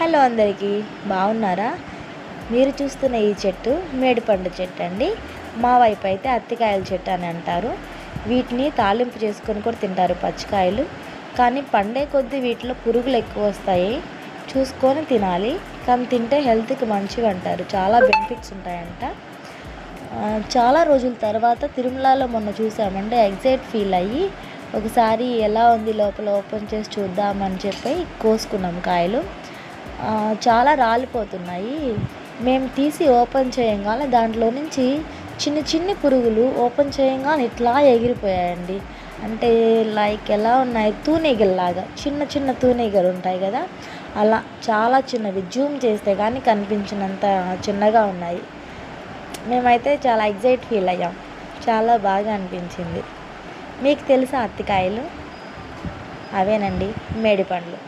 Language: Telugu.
హలో అందరికీ, బాగున్నారా? మీరు చూస్తున్న ఈ చెట్టు మేడిపండు చెట్టు అండి. మా వైపు అయితే అత్తికాయల చెట్టు అని అంటారు. వీటిని తాలింపు చేసుకొని కూడా తింటారు పచ్చికాయలు. కానీ పండే కొద్దీ వీటిలో పురుగులు ఎక్కువ వస్తాయి, చూసుకొని తినాలి. కానీ తింటే హెల్త్కి మంచిగా అంటారు, చాలా బెనిఫిట్స్ ఉంటాయంట. చాలా రోజుల తర్వాత తిరుమలలో మొన్న చూసామంటే ఎగ్జైట్ ఫీల్ అయ్యి ఒకసారి ఎలా ఉంది లోపల ఓపెన్ చేసి చూద్దామని చెప్పి కోసుకున్నాం కాయలు. చాలా రాలిపోతున్నాయి. మేము తీసి ఓపెన్ చేయంగానే దాంట్లో నుంచి చిన్ని చిన్ని పురుగులు ఓపెన్ చేయంగానే ఇట్లా ఎగిరిపోయాయండి. అంటే లైక్ ఎలా ఉన్నాయి, తూనీగల్లాగా చిన్న చిన్న తూనీగలు ఉంటాయి కదా, అలా చాలా చిన్నవి, జూమ్ చేస్తే కానీ కనిపించినంత చిన్నగా ఉన్నాయి. మేమైతే చాలా ఎగ్జైట్ ఫీల్ అయ్యాం, చాలా బాగా అనిపించింది. మీకు తెలుసా అత్తికాయలు? అవేనండి మేడిపండ్లు.